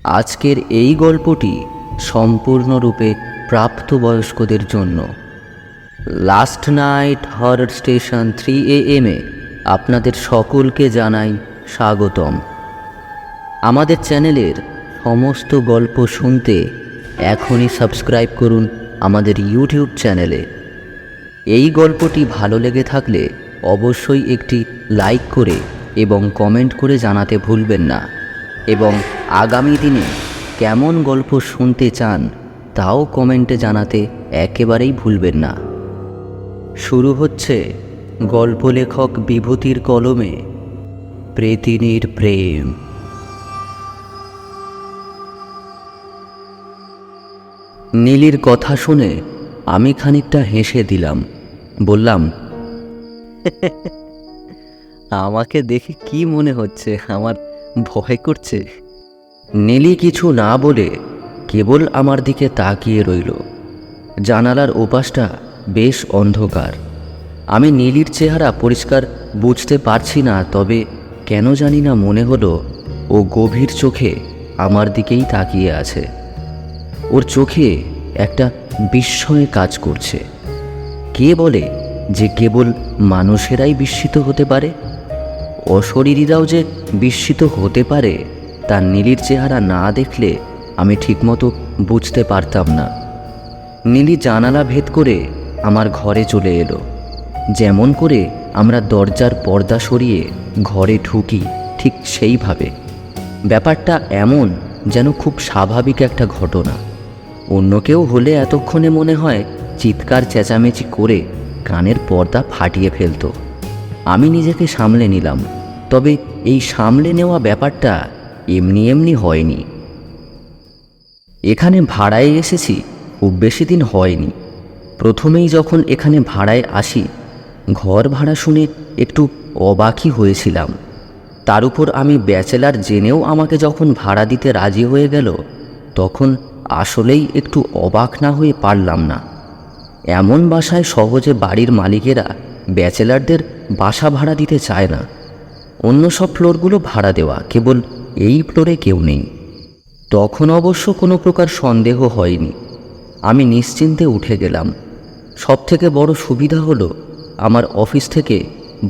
আজকের এই গল্পটি সম্পূর্ণরূপে প্রাপ্তবয়স্কদের জন্য। Last night horror station 3 AM আপনাদের সকলকে জানাই স্বাগতম। আমাদের চ্যানেলের সমস্ত গল্প শুনতে এখনই সাবস্ক্রাইব করুন আমাদের ইউটিউব চ্যানেলে। এই গল্পটি ভালো লেগে থাকলে অবশ্যই একটি লাইক করে এবং কমেন্ট করে জানাতে ভুলবেন না, এবং আগামী দিনে কেমন গল্প শুনতে চান তাও কমেন্টে জানাতে একেবারেই ভুলবেন না। শুরু হচ্ছে গল্প লেখক বিভূতির কলমে প্রেতিনীর প্রেম। নীলির কথা শুনে আমি খানিকটা হেসে দিলাম। বললাম, আমাকে দেখে কি মনে হচ্ছে? আমার ভয় করছে? নীলি কিছু না বলে কেবল আমার দিকে তাকিয়ে রইল। জানালার ওপাশটা বেশ অন্ধকার। আমি নীলির চেহারা পরিষ্কার বুঝতে পারছি না, তবে কেন জানি না মনে হলো ও গভীর চোখে আমার দিকেই তাকিয়ে আছে। ওর চোখে একটা বিস্ময়ে কাজ করছে। কে বলে যে কেবল মানুষেরাই বিস্মিত হতে পারে? অশরীরীরাও যে বিস্মিত হতে পারে তা নীলির চেহারা না দেখলে আমি ঠিকমতো বুঝতে পারতাম না। নীলি জানালা ভেদ করে আমার ঘরে চলে এলো। যেমন করে আমরা দরজার পর্দা সরিয়ে ঘরে ঢুকি ঠিক সেইভাবে। ব্যাপারটা এমন যেন খুব স্বাভাবিক একটা ঘটনা। অন্য কেউ হলে এতক্ষণে মনে হয় চিৎকার চেঁচামেচি করে কানের পর্দা ফাটিয়ে ফেলত। আমি নিজেকে সামলে নিলাম, তবে এই সামলে নেওয়া ব্যাপারটা এমনি এমনি হয়নি। এখানে ভাড়ায় এসেছি খুব বেশি দিন হয়নি। প্রথমেই যখন এখানে ভাড়ায় আসি, ঘর ভাড়া শুনে একটু অবাকই হয়েছিলাম। তার উপর আমি ব্যাচেলার জেনেও আমাকে যখন ভাড়া দিতে রাজি হয়ে গেল, তখন আসলেই একটু অবাক না হয়ে পারলাম না। এমন বাসায় সহজে বাড়ির মালিকেরা ব্যাচেলারদের বাসা ভাড়া দিতে চায় না। অন্য সব ফ্লোরগুলো ভাড়া দেওয়া, কেবল এই ফ্লোরে কেউ নেই। তখন অবশ্য কোনো প্রকার সন্দেহ হয়নি। আমি নিশ্চিন্তে উঠে গেলাম। সবথেকে বড় সুবিধা হলো আমার অফিস থেকে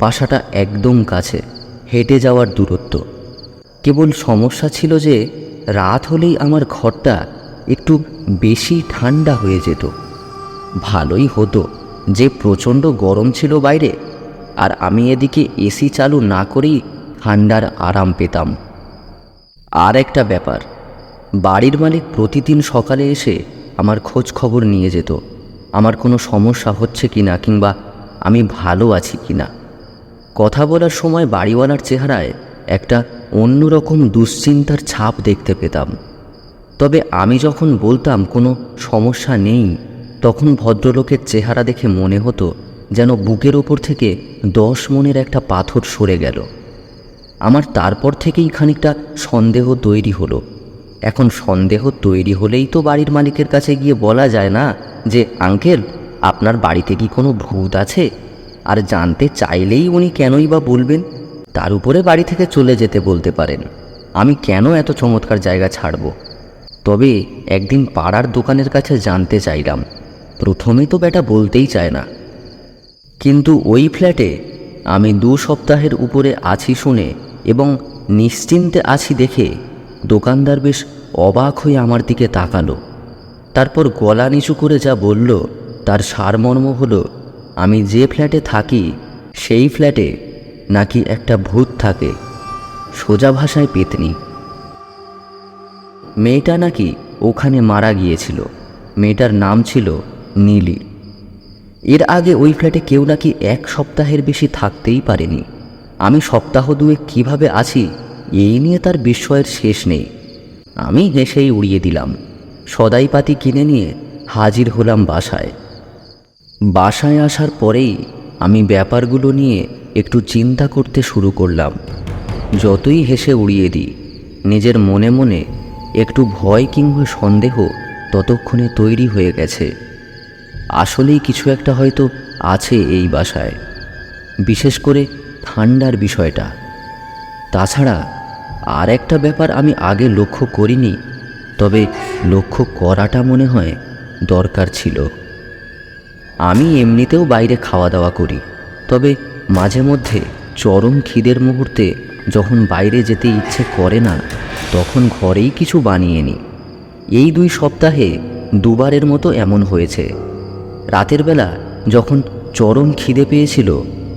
বাসাটা একদম কাছে, হেঁটে যাওয়ার দূরত্ব। কেবল সমস্যা ছিল যে রাত হলেই আমার ঘরটা একটু বেশি ঠান্ডা হয়ে যেত। ভালোই হতো যে প্রচণ্ড গরম ছিল বাইরে, আর আমি এদিকে এসি চালু না করেই ঠান্ডার আরাম পেতাম। আর একটা ব্যাপার, বাড়ির মালিক প্রতিদিন সকালে এসে আমার খোঁজ খবর নিয়ে যেত, আমার কোনো সমস্যা হচ্ছে কিনা কিংবা আমি ভালো আছি কিনা। কথা বলার সময় বাড়িওয়ালার চেহারায় একটা অন্যরকম দুশ্চিন্তার ছাপ দেখতে পেতাম। তবে আমি যখন বলতাম কোনো সমস্যা নেই, তখন ভদ্রলোকের চেহারা দেখে মনে হতো যেন বুকের ওপর থেকে 10 মনের একটা পাথর সরে গেল। আমার তারপর থেকেই খানিকটা সন্দেহ তৈরি হলো। এখন সন্দেহ তৈরি হলেই তো বাড়ির মালিকের কাছে গিয়ে বলা যায় না যে, আঙ্কেল, আপনার বাড়িতে কি কোনো ভূত আছে? আর জানতে চাইলেই উনি কেনই বা বলবেন? তার উপরে বাড়ি থেকে চলে যেতে বলতে পারেন। আমি কেন এত চমৎকার জায়গা ছাড়ব? তবে একদিন পাড়ার দোকানের কাছে জানতে চাইলাম। প্রথমে তো বেটা বলতেই চায় না। কিন্তু ওই ফ্ল্যাটে আমি 2 সপ্তাহের উপরে আছি শুনে এবং নিশ্চিন্তে আছি দেখে দোকানদার বেশ অবাক হয়ে আমার দিকে তাকালো। তারপর গলা নিচু করে যা বলল তার সারমর্ম হলো, আমি যে ফ্ল্যাটে থাকি সেই ফ্ল্যাটে নাকি একটা ভূত থাকে। সোজা ভাষায় পেতনি। মেয়েটা নাকি ওখানে মারা গিয়েছিল। মেয়েটার নাম ছিল নীলি। এর আগে ওই ফ্ল্যাটে কেউ নাকি 1 সপ্তাহের বেশি থাকতেই পারেনি। আমি সপ্তাহ 2 কিভাবে আছি এই নিয়ে তার বিস্ময়ের শেষ নেই। আমি হেসেই উড়িয়ে দিলাম। সদাইপাতি কিনে নিয়ে হাজির হলাম বাসায়। বাসায় আসার পরেই আমি ব্যাপারগুলো নিয়ে একটু চিন্তা করতে শুরু করলাম। যতই হেসে উড়িয়ে দিই, নিজের মনে মনে একটু ভয় কিংবা সন্দেহ ততক্ষণে তৈরি হয়ে গেছে। আসলেই কিছু একটা হয়তো আছে এই বাসায়, বিশেষ করে ঠান্ডার বিষয়টা। তাছাড়া আর একটা ব্যাপার আমি আগে লক্ষ্য করিনি, তবে লক্ষ্য করাটা মনে হয় দরকার ছিল। আমি এমনিতেও বাইরে খাওয়া দাওয়া করি, তবে মাঝে মধ্যে চরম খিদের মুহূর্তে যখন বাইরে যেতে ইচ্ছে করে না, তখন ঘরেই কিছু বানিয়ে নিই। এই 2 সপ্তাহে দুবারের মতো এমন হয়েছে। রাতের বেলা যখন চরম খিদে পেয়েছিল,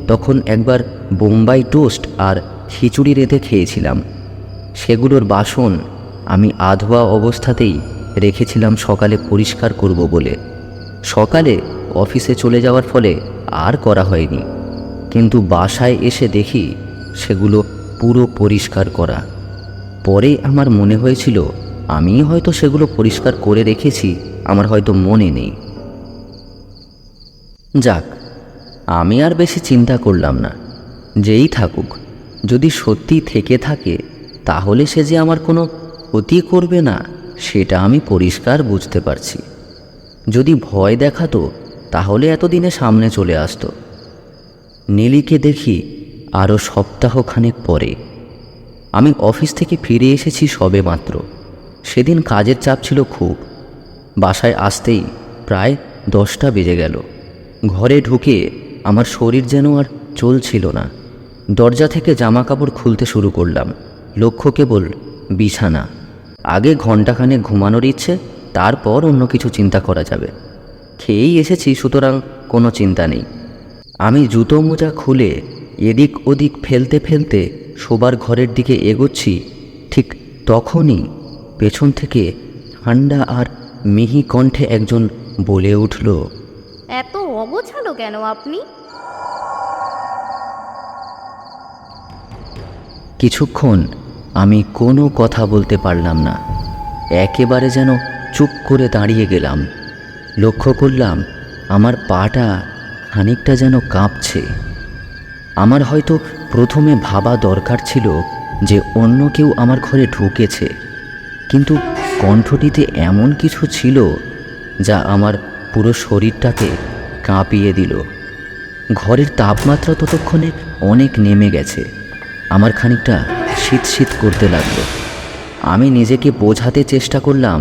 তখন একবার বোম্বাই টোস্ট আর খিচুড়ি রেঁধে খেয়েছিলাম। সেগুলোর বাসন আমি আধোয়া অবস্থাতেই রেখেছিলাম সকালে পরিষ্কার করব বলে। সকালে অফিসে চলে যাওয়ার ফলে আর করা হয়নি, কিন্তু বাসায় এসে দেখি সেগুলো পুরো পরিষ্কার করা। পরে আমার মনে হয়েছিল আমি হয়তো সেগুলো পরিষ্কার করে রেখেছি, আমার হয়তো মনে নেই। যাক, আমি আর বেশি চিন্তা করলাম না। যেই থাকুক, যদি সত্যি থেকে থাকে তাহলে সে যে আমার কোনো ক্ষতি করবে না সেটা আমি পরিষ্কার বুঝতে পারছি। যদি ভয় দেখাতো তাহলে এতদিনে সামনে চলে আসতো। নীলিকে দেখি আরও সপ্তাহখানেক পরে। আমি অফিস থেকে ফিরে এসেছি সবে মাত্র। সেদিন কাজের চাপ ছিল খুব। বাসায় আসতেই প্রায় 10টা বেজে গেল। ঘরে ঢুকে আমার শরীর যেন আর চলছিল না। দরজা থেকে জামা কাপড় খুলতে শুরু করলাম। লক্ষ্য কেবল বিছানা। আগে ঘণ্টাখানেক ঘুমানোর ইচ্ছে, তারপর অন্য কিছু চিন্তা করা যাবে। খেয়েই এসেছি, সুতরাং কোনো চিন্তা নেই। আমি জুতো মোজা খুলে এদিক ওদিক ফেলতে ফেলতে শোবার ঘরের দিকে এগোচ্ছি। ঠিক তখনই পেছন থেকে ঠান্ডা আর মিহি কণ্ঠে একজন বলে উঠল, এত অগোছালো কেন আপনি? কিছুক্ষণ আমি কোনো কথা বলতে পারলাম না। একেবারে যেন চুপ করে দাঁড়িয়ে গেলাম। লক্ষ্য করলাম আমার পাটা খানিকটা যেন কাঁপছে। আমার হয়তো প্রথমে ভাবা দরকার ছিল যে অন্য কেউ আমার ঘরে ঢুকেছে, কিন্তু কণ্ঠটিতে এমন কিছু ছিল যা আমার পুরো শরীরটাকে কাঁপিয়ে দিল। ঘরের তাপমাত্রা ততক্ষণে অনেক নেমে গেছে। আমার খানিকটা শীত শীত করতে লাগলো। আমি নিজেকে বোঝাতে চেষ্টা করলাম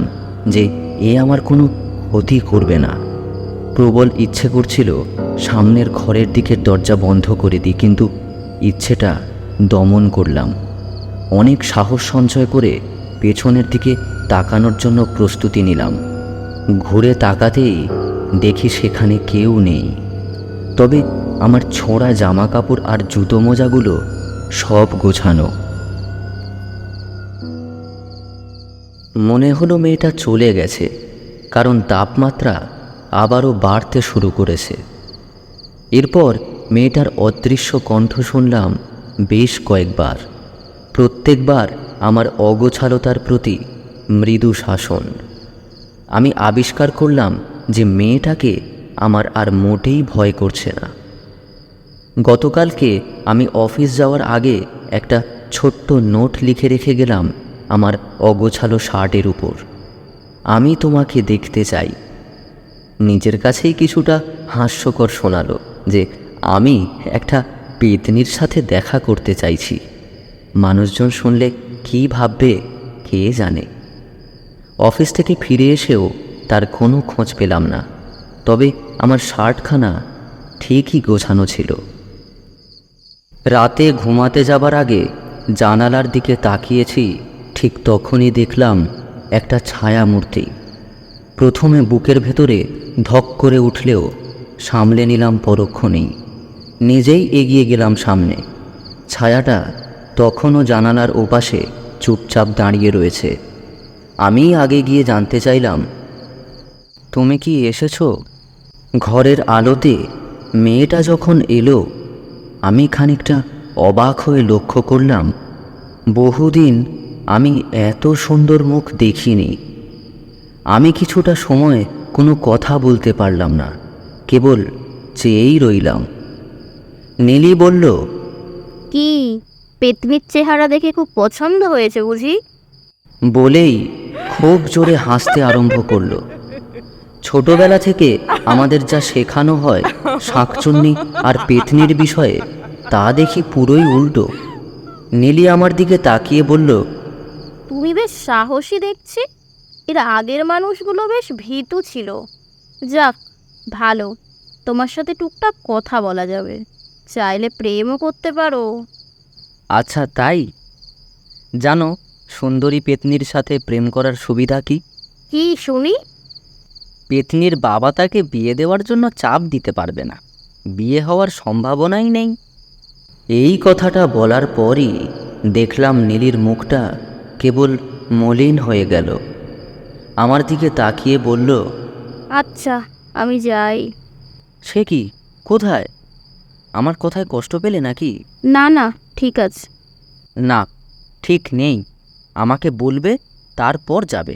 যে এ আমার কোনো ক্ষতি করবে না। প্রবল ইচ্ছে করছিল সামনের ঘরের দিকের দরজা বন্ধ করে দিই, কিন্তু ইচ্ছেটা দমন করলাম। অনেক সাহস সঞ্চয় করে পেছনের দিকে তাকানোর জন্য প্রস্তুতি নিলাম। ঘুরে তাকাতেই দেখি সেখানে কেউ নেই। তবে আমার ছোঁড়া জামা কাপড় আর জুতো মোজাগুলো সব গোছানো। মনে হলো মেয়েটা চলে গেছে, কারণ তাপমাত্রা আবারও বাড়তে শুরু করেছে। এরপর মেয়েটার অদৃশ্য কণ্ঠ শুনলাম বেশ কয়েকবার। প্রত্যেকবার আমার অগোছালতার প্রতি মৃদু শাসন। আমি আবিষ্কার করলাম যে মেয়েটাকে আমার আর মোটেই ভয় করছে না। গতকালকে আমি অফিস যাওয়ার আগে একটা ছোট্ট নোট লিখে রেখে গেলাম আমার অগোছালো শার্টের উপর, আমি তোমাকে দেখতে চাই। নিজের কাছেই কিছুটা হাস্যকর শোনালো যে আমি একটা পেতনির সাথে দেখা করতে চাইছি। মানুষজন শুনলে কী ভাববে কে জানে। অফিস থেকে ফিরে এসেও তার কোনো খোঁজ পেলাম না, তবে আমার শার্টখানা ঠিকই গোছানো ছিল। রাতে ঘুমাতে যাবার আগে জানালার দিকে তাকিয়েছি, ঠিক তখনই দেখলাম একটা ছায়ামূর্তি। প্রথমে বুকের ভেতরে ধক করে উঠলেও সামলে নিলাম পরক্ষণেই। নিজেই এগিয়ে গেলাম সামনে। ছায়াটা তখনও জানালার ওপাশে চুপচাপ দাঁড়িয়ে রয়েছে। আমি আগে গিয়ে জানতে চাইলাম, তুমি কি এসেছো? ঘরের আলোতে মেয়েটা যখন এলো, আমি খানিকটা অবাক হয়ে লক্ষ্য করলাম বহুদিন আমি এত সুন্দর মুখ দেখিনি। আমি কিছুটা সময় কোনো কথা বলতে পারলাম না, কেবল চেয়েই রইলাম। নীলি বলল, কি পেতনির চেহারা দেখে খুব পছন্দ হয়েছে বুঝি? বলেই খুব জোরে হাসতে আরম্ভ করলো। ছোটবেলা থেকে আমাদের যা শেখানো হয় শাঁকচুন্নি আর পেতনির বিষয়ে, তা দেখি পুরোই উল্টো। নীলি আমার দিকে তাকিয়ে বলল, তুমি বেশ সাহসী দেখছি। এর আগের মানুষগুলো বেশ ভীতু ছিল। যাক, ভালো, তোমার সাথে টুকটাক কথা বলা যাবে, চাইলে প্রেমও করতে পারো। আচ্ছা তাই? জানো সুন্দরী পেতনির সাথে প্রেম করার সুবিধা কি? কি শুনি? পেতনির বাবা তাকে বিয়ে দেওয়ার জন্য চাপ দিতে পারবে না, বিয়ে হওয়ার সম্ভাবনাই নেই। এই কথাটা বলার পরই দেখলাম নীলির মুখটা কেবল মলিন হয়ে গেল। আমার দিকে তাকিয়ে বলল, আচ্ছা, আমি যাই। সে কি? কোথায়? আমার কথায় কষ্ট পেলে নাকি? না না, ঠিক আছে। না, ঠিক নেই। আমাকে বলবে, তারপর যাবে।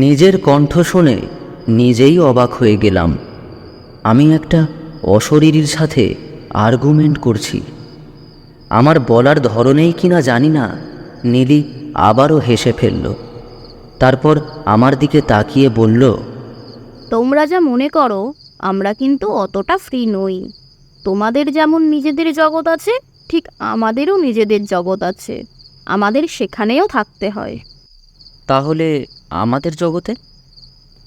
নিজের কণ্ঠ শুনে নিজেই অবাক হয়ে গেলাম। আমি একটা অশরীরীর সাথে আর্গুমেন্ট করছি। আমার বলার ধরনেই কিনা জানি না, নীলি আবারও হেসে ফেলল। তারপর আমার দিকে তাকিয়ে বলল, তোমরা যা মনে করো আমরা কিন্তু অতটা ফ্রি নই। তোমাদের যেমন নিজেদের জগৎ আছে, ঠিক আমাদেরও নিজেদের জগৎ আছে। আমাদের সেখানেও থাকতে হয়। তাহলে আমাদের জগতে?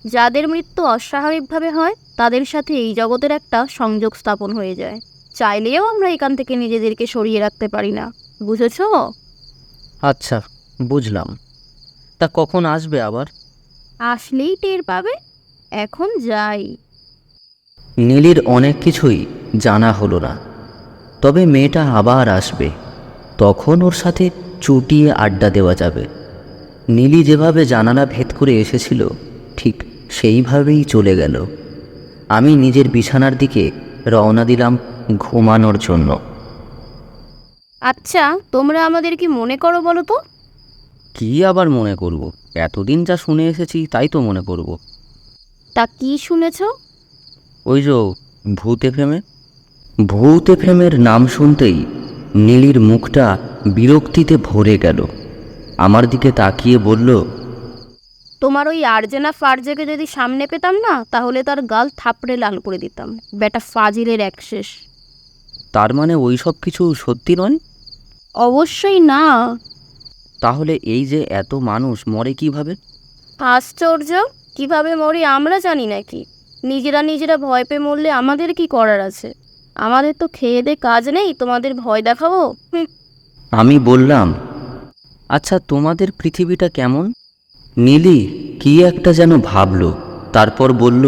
যাদের মৃত্যু অস্বাভাবিকভাবে হয় তাদের সাথে এই জগতের একটা সংযোগ স্থাপন হয়ে যায়। চাইলেও আমরা এখান থেকে নিজেদেরকে সরিয়ে রাখতে পারি না। বুঝেছো? আচ্ছা, বুঝলাম। তা কখন আসবে আবার? আসলেই টের পাবে। এখন যাই। নীলির অনেক কিছুই জানা হলো না, তবে মেয়েটা আবার আসবে, তখন ওর সাথে চুটিয়ে আড্ডা দেওয়া যাবে। নীলি যেভাবে জানালা ভেদ করে এসেছিল ঠিক সেইভাবেই চলে গেল। আমি নিজের বিছানার দিকে রওনা দিলাম ঘুমানোর জন্য। আচ্ছা, তোমরা আমাদের কি মনে করো বলো তো? কি আবার মনে করব? এতদিন যা শুনে এসেছি তাই তো মনে করব। তা কি শুনেছো? ওই যে ভূত এফএমে। ভূত এফএমের নাম শুনতেই নীলির মুখটা বিরক্তিতে ভরে গেল। আমার দিকে তাকিয়ে বলল, তোমার ওই আর্জেনা ফার্জেকে যদি সামনে পেতাম না, তাহলে তার গাল থাপড়ে লাল করে দিতাম। বেটা ফাজিলের এক শেষ। তার মানে ওই সব কিছু সত্যি নয়? অবশ্যই না। তাহলে এই যে এত মানুষ মরে কিভাবে? আশ্চর্য! কিভাবে মরি আমরা জানি নাকি? নিজেরা নিজেরা ভয় পেয়ে মরলে আমাদের কি করার আছে? আমাদের তো খেয়ে দে কাজ নেই, তোমাদের ভয় দেখাবো? আমি বললাম, আচ্ছা তোমাদের পৃথিবীটা কেমন? নীলি কি একটা যেন ভাবল, তারপর বলল,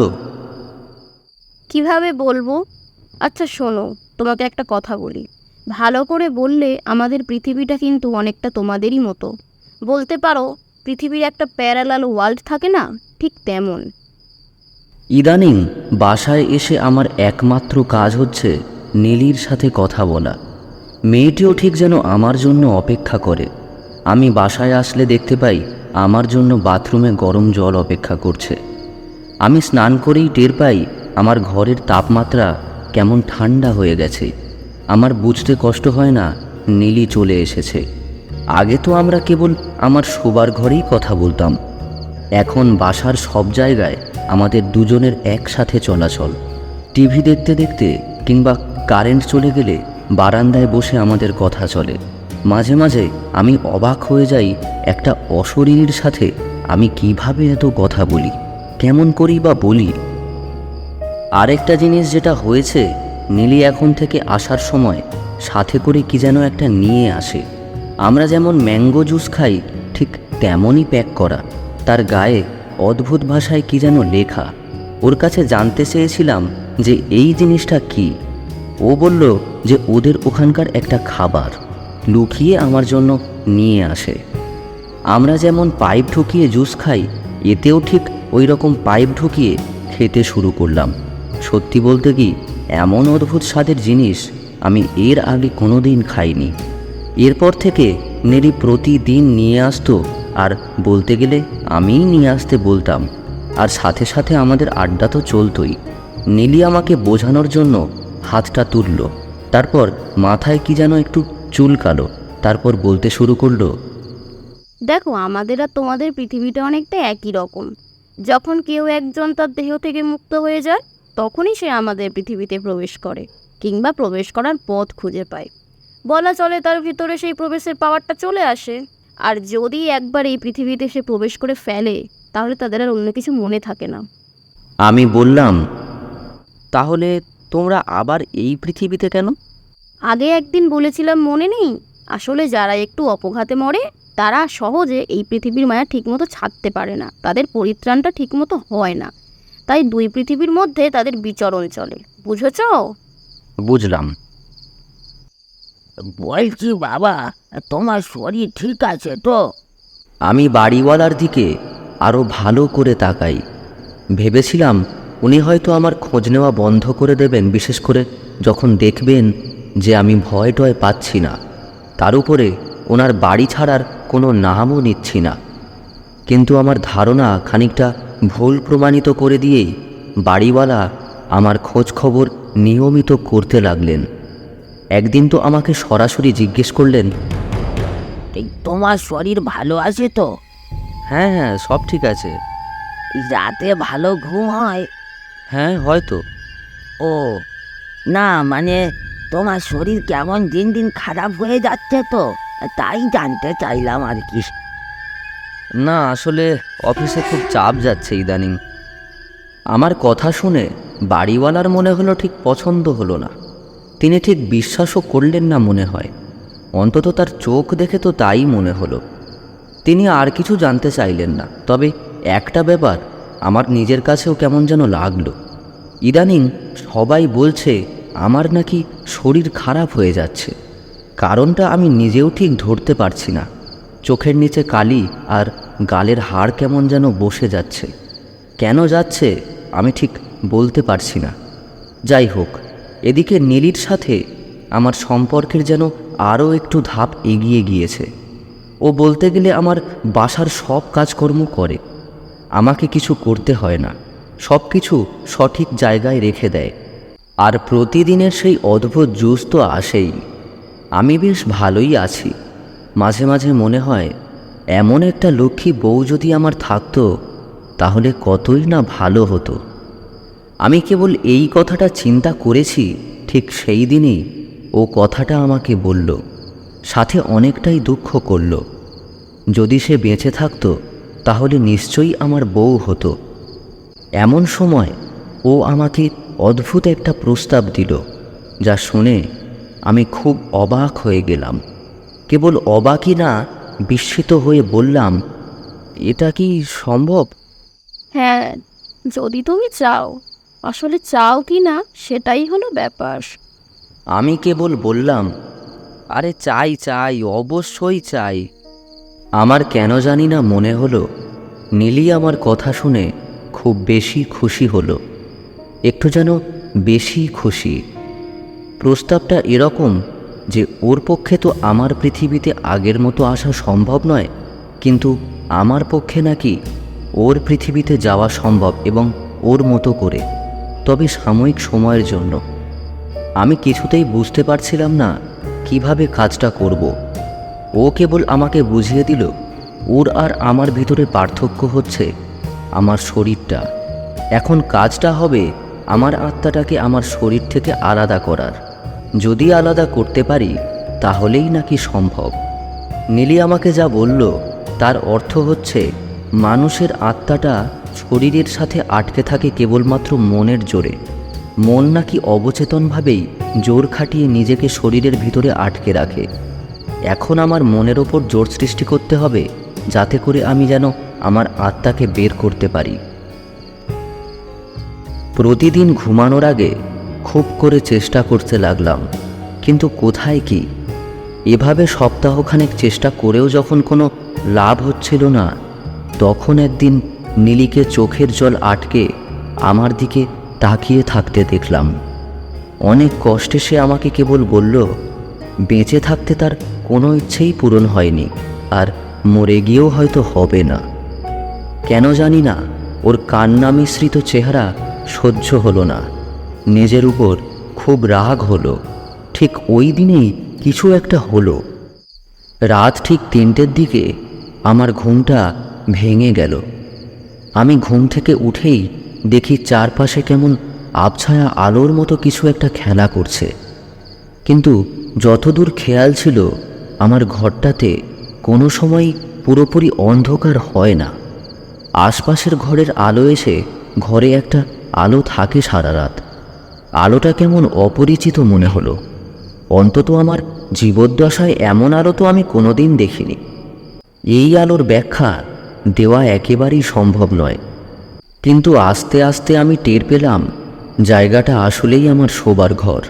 কিভাবে বলবো? আচ্ছা শোনো, তোমাকে একটা কথা বলি। ভালো করে বললে আমাদের পৃথিবীটা কিন্তু অনেকটা তোমাদেরই মতো। বলতে পারো পৃথিবীর একটা প্যারালাল ওয়ার্ল্ড থাকে না, ঠিক তেমন। ইদানিং বাসায় এসে আমার একমাত্র কাজ হচ্ছে নীলির সাথে কথা বলা। মেয়েটিও ঠিক যেন আমার জন্য অপেক্ষা করে। আমি বাসায় আসলে দেখতে পাই আমার জন্য বাথরুমে গরম জল অপেক্ষা করছে। আমি স্নান করেই টের পাই আমার ঘরের তাপমাত্রা কেমন ঠান্ডা হয়ে গেছে। আমার বুঝতে কষ্ট হয় না নীলি চলে এসেছে। আগে তো আমরা কেবল আমার শোবার ঘরেই কথা বলতাম, এখন বাসার সব জায়গায় আমাদের দুজনের একসাথে চলাচল। টিভি দেখতে দেখতে কিংবা কারেন্ট চলে গেলে বারান্দায় বসে আমাদের কথা চলে। মাঝে মাঝে আমি অবাক হয়ে যাই, একটা অশরীরীর সাথে আমি কিভাবে এত কথা বলি, কেমন করি বা বলি। আরেকটা জিনিস যেটা হয়েছে, নীলি এখন থেকে আসার সময় সাথে করে কি যেন একটা নিয়ে আসে। আমরা যেমন ম্যাঙ্গো জুস খাই ঠিক তেমনই প্যাক করা। তার গায়ে অদ্ভুত ভাষায় কি যেন লেখা। ওর কাছে জানতে চেয়েছিলাম যে এই জিনিসটা কি। ও বলল যে ওদের ওখানকার একটা খাবার লুকিয়ে আমার জন্য নিয়ে আসে। আমরা যেমন পাইপ ঢুকিয়ে জুস খাই, এতেও ঠিক ওই রকম পাইপ ঢুকিয়ে খেতে শুরু করলাম। সত্যি বলতে কি, এমন অদ্ভুত স্বাদের জিনিস আমি এর আগে কোনো দিন খাইনি। এরপর থেকে নীলি প্রতিদিন নিয়ে আসতো, আর বলতে গেলে আমিই নিয়ে আসতে বলতাম। আর সাথে সাথে আমাদের আড্ডা তো চলতই। নীলি আমাকে বোঝানোর জন্য হাতটা তুলল, তারপর মাথায় কি যেন একটু চুলকালো, তারপর বলতে শুরু করলো, দেখো, আমাদের আর তোমাদের পৃথিবীটা অনেকটা একই রকম। যখন কেউ একজন তার দেহ থেকে মুক্ত হয়ে যায়, তখনই সে আমাদের পৃথিবীতে প্রবেশ করে, কিংবা প্রবেশ করার পথ খুঁজে পায়। বলা চলে তার ভিতরে সেই প্রবেশের পাওয়ারটা চলে আসে। আর যদি একবার এই পৃথিবীতে সে প্রবেশ করে ফেলে, তাহলে তাদের আর অন্য কিছু মনে থাকে না। আমি বললাম, তাহলে তোমরা আবার এই পৃথিবীতে কেন? আগে একদিন বলেছিলাম, মনে নেই? আসলে যারা একটু অপঘাতে মরে, তারা সহজে এই পৃথিবীর মায়া ঠিকমতো ছাড়তে পারে না, তাদের পরিত্রাণটা ঠিকমতো হয় না, তাই দুই পৃথিবীর মধ্যে তাদের বিচরণ চলে। বুঝেছ? বুঝলাম। বলছি বাবা, তোমার শরীর ঠিক আছে তো? আমি বাড়িওয়ালার দিকে আরও ভালো করে তাকাই। ভেবেছিলাম উনি হয়তো আমার খোঁজ নেওয়া বন্ধ করে দেবেন, বিশেষ করে যখন দেখবেন যে আমি ভয় টয় পাচ্ছি না। তার উপরে ওনার বাড়ি ছাড়ার কোনো নামও নিচ্ছি না। কিন্তু আমার ধারণা খানিকটা ভুল প্রমাণিত করে দিয়েই বাড়িওয়ালা আমার খোঁজ খবর নিয়মিত করতে লাগলেন। একদিন তো আমাকে সরাসরি জিজ্ঞেস করলেন, এই তোমার শরীর ভালো আছে তো? হ্যাঁ হ্যাঁ, সব ঠিক আছে। রাতে ভালো ঘুম হয়? হ্যাঁ, হয়তো। ও না, মানে তোমার শরীর কেমন দিন দিন খারাপ হয়ে যাচ্ছে তো, তাই জানতে চাইলাম আর কি। না, আসলে অফিসে খুব চাপ যাচ্ছে ইদানিং। আমার কথা শুনে বাড়িওয়ালার মনে হলো ঠিক পছন্দ হলো না। তিনি ঠিক বিশ্বাসও করলেন না মনে হয়, অন্তত তার চোখ দেখে তো তাই মনে হলো। তিনি আর কিছু জানতে চাইলেন না। তবে একটা ব্যাপার আমার নিজের কাছেও কেমন যেন লাগলো। ইদানিং সবাই বলছে আমার নাকি শরীর খারাপ হয়ে যাচ্ছে। কারণটা আমি নিজেও ঠিক ধরতে পারছি না। চোখের নিচে কালি আর গালের হাড় কেমন যেন বসে যাচ্ছে। কেন যাচ্ছে আমি ঠিক বলতে পারছি না। যাই হোক, এদিকে নীলির সাথে আমার সম্পর্কের যেন আরও একটু ধাপ এগিয়ে গিয়েছে। ও বলতে গেলে আমার বাসার সব কাজকর্ম করে, আমাকে কিছু করতে হয় না, সব কিছু সঠিক জায়গায় রেখে দেয়। আর প্রতিদিনের সেই অদ্ভুত জুস তো আসেই। আমি বেশ ভালোই আছি। মাঝে মাঝে মনে হয় এমন একটা লক্ষ্মী বউ যদি আমার থাকতো, তাহলে কতই না ভালো হতো। আমি কেবল এই কথাটা চিন্তা করেছি, ঠিক সেই দিনেই ও কথাটা আমাকে বলল, সাথে অনেকটাই দুঃখ করল। যদি সে বেঁচে থাকতো তাহলে নিশ্চয়ই আমার বউ হতো। এমন সময় ও আমাকে অদ্ভুত একটা প্রস্তাব দিল, যা শুনে আমি খুব অবাক হয়ে গেলাম। কেবল অবাকই না, বিস্মিত হয়ে বললাম, এটা কি সম্ভব? হ্যাঁ, যদি তুমি চাও। আসলে চাও কি না সেটাই হলো ব্যাপার। আমি কেবল বললাম, আরে চাই চাই, অবশ্যই চাই। আমার কেন জানি না মনে হলো নীলি আমার কথা শুনে খুব বেশি খুশি হলো, একটু যেন বেশি খুশি। প্রস্তাবটা এরকম যে ওর পক্ষে তো আমার পৃথিবীতে আগের মতো আসা সম্ভব নয়, কিন্তু আমার পক্ষে নাকি ওর পৃথিবীতে যাওয়া সম্ভব, এবং ওর মতো করে, তবে সাময়িক সময়ের জন্য। আমি কিছুতেই বুঝতে পারছিলাম না কিভাবে কাজটা করব। ও কেবল আমাকে বুঝিয়ে দিল ওর আর আমার ভিতরে পার্থক্য হচ্ছে আমার শরীরটা। এখন কাজটা হবে আমার আত্মাটাকে আমার শরীর থেকে আলাদা করার। যদি আলাদা করতে পারি তাহলেই নাকি সম্ভব। নীলি আমাকে যা বলল তার অর্থ হচ্ছে মানুষের আত্মাটা শরীরের সাথে আটকে থাকে কেবলমাত্র মনের জোরে। মন নাকি অবচেতনভাবেই জোর খাটিয়ে নিজেকে শরীরের ভিতরে আটকে রাখে। এখন আমার মনের ওপর জোর সৃষ্টি করতে হবে, যাতে করে আমি যেন আমার আত্মাকে বের করতে পারি। প্রতিদিন ঘুমানোর আগে খুব করে চেষ্টা করতে লাগলাম, কিন্তু কোথায় কি। এভাবে সপ্তাহখানেক চেষ্টা করেও যখন কোনো লাভ হচ্ছিল না, তখন একদিন নীলিকে চোখের জল আটকে আমার দিকে তাকিয়ে থাকতে দেখলাম। অনেক কষ্টে সে আমাকে কেবল বলল, বেঁচে থাকতে তার কোনো ইচ্ছেই পূরণ হয়নি, আর মরে গিয়েও হয়তো হবে না। কেন জানি না ওর কান্না মিশ্রিত চেহারা সহ্য হলো না। নিজের উপর খুব রাগ হলো। ঠিক ওই দিনেই কিছু একটা হলো। রাত ঠিক 3টের দিকে আমার ঘুমটা ভেঙে গেল। আমি ঘুম থেকে উঠেই দেখি চারপাশে কেমন আবছায়া আলোর মতো কিছু একটা খেলা করছে, কিন্তু যতদূর খেয়াল ছিল আমার ঘরটাতে কোনো সময় পুরোপুরি অন্ধকার হয় না। আশপাশের ঘরের আলো এসে ঘরে একটা আলো থাকে সারা রাত। আলোটা কেমন অপরিচিত মনে হলো। অন্তত আমার জীবদ্দশায় এমন আলো তো আমি কোনোদিন দেখিনি। এই আলোর ব্যাখ্যা দেওয়া একেবারেই সম্ভব নয়, কিন্তু আস্তে আস্তে আমি টের পেলাম জায়গাটা আসলেই আমার শোবার ঘর।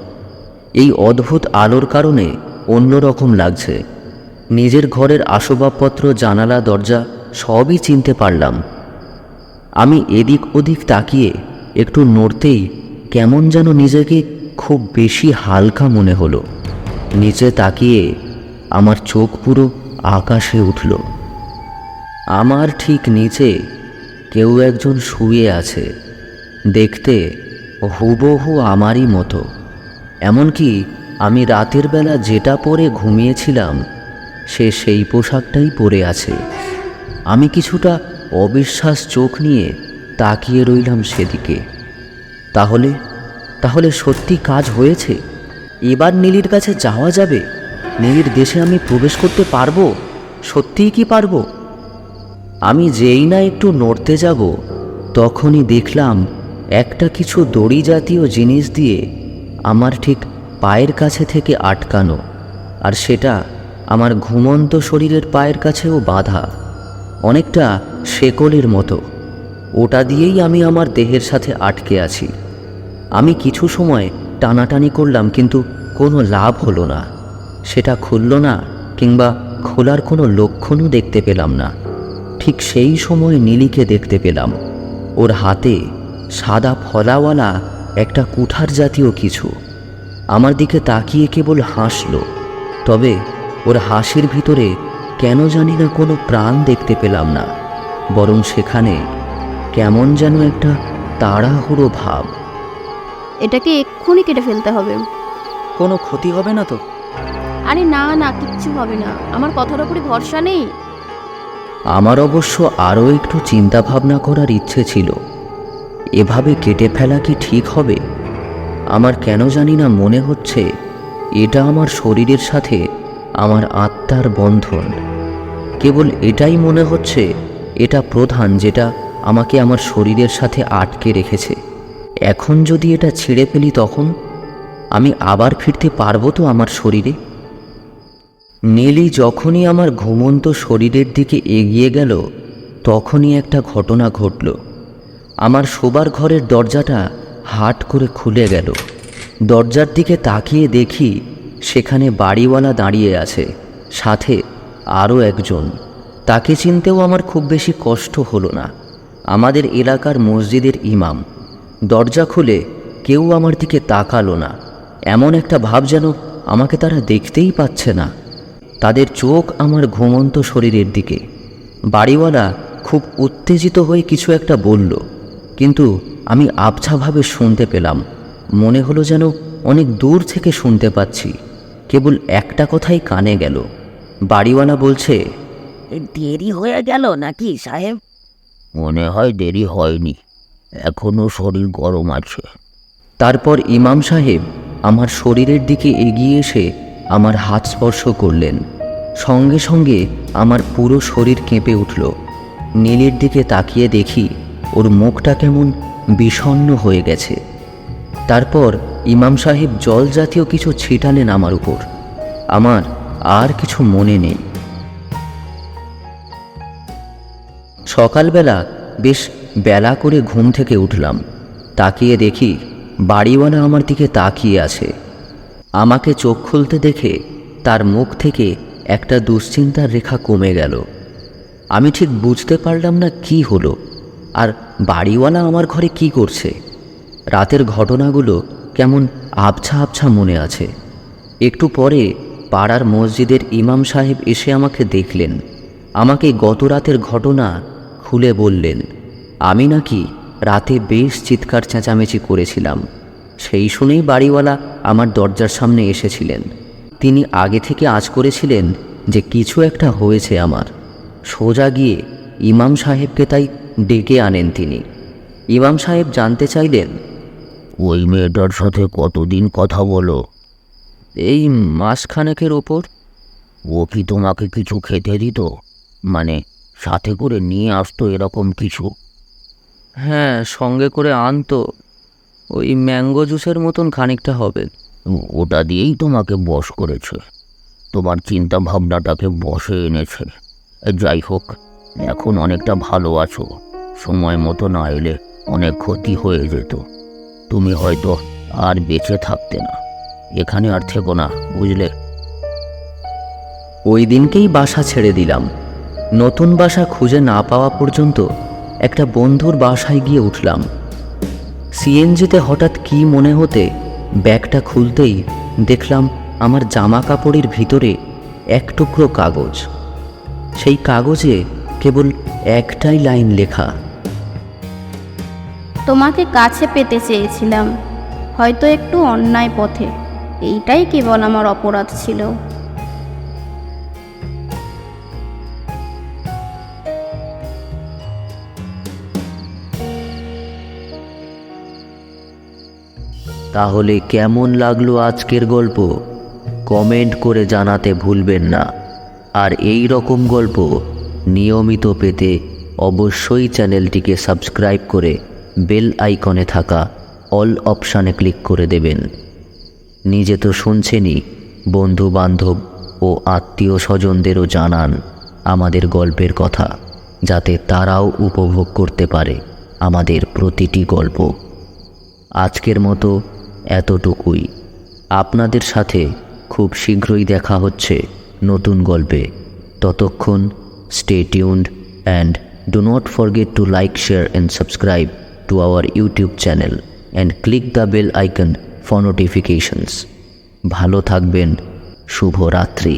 এই অদ্ভুত আলোর কারণে অন্যরকম লাগছে। নিজের ঘরের আসবাবপত্র, জানালা, দরজা সবই চিনতে পারলাম। আমি এদিক ওদিক তাকিয়ে একটু নড়তেই কেমন যেন নিজেকে খুব বেশি হালকা মনে হলো। নিচে তাকিয়ে আমার চোখ পুরো আকাশে উঠল। আমার ঠিক নিচে কেউ একজন শুয়ে আছে, দেখতে হুবহু আমারই মতো। এমনকি আমি রাতের বেলা যেটা পরে ঘুমিয়েছিলাম সে সেই পোশাকটাই পরে আছে। আমি কিছুটা অবিশ্বাস চোখ নিয়ে তাকিয়ে রইলাম সেদিকে। তাহলে সত্যি কাজ হয়েছে। এবার নীলির কাছে যাওয়া যাবে। নীলির দেশে আমি প্রবেশ করতে পারবো। সত্যিই কি পারবো? আমি যেই না একটু নড়তে যাব তখনই দেখলাম একটা কিছু দড়ি জাতীয় জিনিস দিয়ে আমার ঠিক পায়ের কাছে থেকে আটকানো, আর সেটা আমার ঘুমন্ত শরীরের পায়ের কাছেও বাঁধা, অনেকটা শেকলের মতো। ওটা দিয়েই আমি আমার দেহের সাথে আটকে আছি। আমি কিছু সময় টানাটানি করলাম, কিন্তু কোনো লাভ হলো না। সেটা খুলল না, কিংবা খোলার কোনো লক্ষণও দেখতে পেলাম না। ঠিক সেই সময় নীলিকে দেখতে পেলাম। ওর হাতে সাদা ফলাওয়ালা একটা কুঠার জাতীয় কিছু। আমার দিকে তাকিয়ে কেবল হাসল, তবে ওর হাসির ভিতরে কেন জানি না কোনো প্রাণ দেখতে পেলাম না, বরং সেখানে কেমন যেন একটা তাড়াহুড়ো ভাব। এটাকে এক্ষুনি কেটে ফেলতে হবে। কোনো ক্ষতি হবে না তো? আরে না না, কিচ্ছু হবে না, আমার কথার উপরে ভরসা নেই। আমার অবশ্য আরও একটু চিন্তা ভাবনা করার ইচ্ছে ছিল। এভাবে কেটে ফেলা কি ঠিক হবে? আমার কেন জানি না মনে হচ্ছে এটা আমার শরীরের সাথে আমার আত্মার বন্ধন। কেবল এটাই মনে হচ্ছে এটা প্রধান, যেটা আমাকে আমার শরীরের সাথে আটকে রেখেছে। এখন যদি এটা ছিঁড়ে ফেলি তখন আমি আবার ফিরতে পারবো তো আমার শরীরে? নীলি যখনই আমার ঘুমন্ত শরীরের দিকে এগিয়ে গেল তখনই একটা ঘটনা ঘটল। আমার শোবার ঘরের দরজাটা হাট করে খুলে গেল। দরজার দিকে তাকিয়ে দেখি সেখানে বাড়িওয়ালা দাঁড়িয়ে আছে, সাথে আরও একজন। তাকে চিনতেও আমার খুব বেশি কষ্ট হলো না। আমাদের এলাকার মসজিদের ইমাম। দরজা খুলে কেউ আমার দিকে তাকালো না। এমন একটা ভাব যেন আমাকে তারা দেখতেই পাচ্ছে না। তাদের চোখ আমার ঘুমন্ত শরীরের দিকে। বাড়িওয়ালা খুব উত্তেজিত হয়ে কিছু একটা বলল, কিন্তু আমি আবছাভাবে শুনতে পেলাম। মনে হলো যেন অনেক দূর থেকে শুনতে পাচ্ছি। কেবল একটা কথাই কানে গেল। বাড়িওয়ালা বলছে, দেরি হয়ে গেল নাকি সাহেব? মনে হয় দেরি হয়নি, এখনো শরীর গরম আছে। তারপর ইমাম সাহেব আমার শরীরের দিকে এগিয়ে এসে আমার হাত স্পর্শ করলেন। সঙ্গে সঙ্গে আমার পুরো শরীর কেঁপে উঠল। নীলের দিকে তাকিয়ে দেখি ওর মুখটা কেমন বিষণ্ণ হয়ে গেছে। তারপর ইমাম সাহেব জল জাতীয় কিছু ছিটালেন আমার উপর। আমার আর কিছু মনে নেই। সকালবেলা বেশ বেলা করে ঘুম থেকে উঠলাম। তাকিয়ে দেখি বাড়িওয়ালা আমার দিকে তাকিয়ে আছে। আমাকে চোখ খুলতে দেখে তার মুখ থেকে একটা দুশ্চিন্তার রেখা কমে গেল। আমি ঠিক বুঝতে পারলাম না কি হলো, আর বাড়িওয়ালা আমার ঘরে কি করছে। রাতের ঘটনাগুলো কেমন আবছা আবছা মনে আছে। একটু পরে পাড়ার মসজিদের ইমাম সাহেব এসে আমাকে দেখলেন। আমাকে গত রাতের ঘটনা খুলে বললেন। আমি নাকি রাতে বেশ চিৎকার চেঁচামেচি করেছিলাম। সেই শুনেই বাড়িওয়ালা আমার দরজার সামনে এসেছিলেন। তিনি আগে থেকে আঁচ করেছিলেন যে কিছু একটা হয়েছে আমার। সোজা গিয়ে ইমাম সাহেবকে তাই ডেকে আনেন তিনি। ইমাম সাহেব জানতে চাইলেন, ওই মেয়েটার সাথে কতদিন কথা বলো? এই মাসখানেকের ওপর। ও কি তোমাকে কিছু খেতে দিত? মানে সাথে করে নিয়ে আসতো এরকম কিছু? হ্যাঁ, সঙ্গে করে আনতো। ওই ম্যাঙ্গো জুসের মতন খানিকটা হবে। ওটা দিয়েই তোমাকে বশ করেছে, তোমার চিন্তা ভাবনাটাকে বশে এনেছে। যাই হোক, এখন অনেকটা ভালো আছো। সময় মতো না এলে অনেক ক্ষতি হয়ে যেত। তুমি হয়তো আর বেঁচে থাকতে না। এখানে আর থেকো না, বুঝলে? ওই দিনকেই বাসা ছেড়ে দিলাম। নতুন বাসা খুঁজে না পাওয়া পর্যন্ত একটা বন্ধুর বাসায় গিয়ে উঠলাম। সিএনজিতে হঠাৎ কি মনে হতে ব্যাগটা খুলতেই দেখলাম আমার জামা কাপড়ের ভিতরে এক টুকরো কাগজ। সেই কাগজে কেবল একটাই লাইন লেখা, তোমাকে কাছে পেতে চেয়েছিলাম, হয়তো একটু অন্যায় পথে। এইটাই কেবল আমার অপরাধ ছিল। তাহলে কেমন লাগলো আজকের গল্প? কমেন্ট করে জানাতে ভুলবেন না। আর এই রকম গল্প নিয়মিত পেতে অবশ্যই চ্যানেলটিকে সাবস্ক্রাইব করে বেল আইকনে থাকা অল অপশানে ক্লিক করে দেবেন। নিজে তো শুনছেনই, বন্ধু বান্ধব ও আত্মীয় স্বজনদেরও জানান আমাদের গল্পের কথা, যাতে তারাও উপভোগ করতে পারে আমাদের প্রতিটি গল্প। আজকের মতো এতটুকুই। আপনাদের সাথে খুব শীঘ্রই দেখা হচ্ছে নতুন গল্পে। ততক্ষণ stay tuned and do not forget to like, share and subscribe to our YouTube channel and click the bell icon for notifications. ভালো থাকবেন। শুভরাত্রি।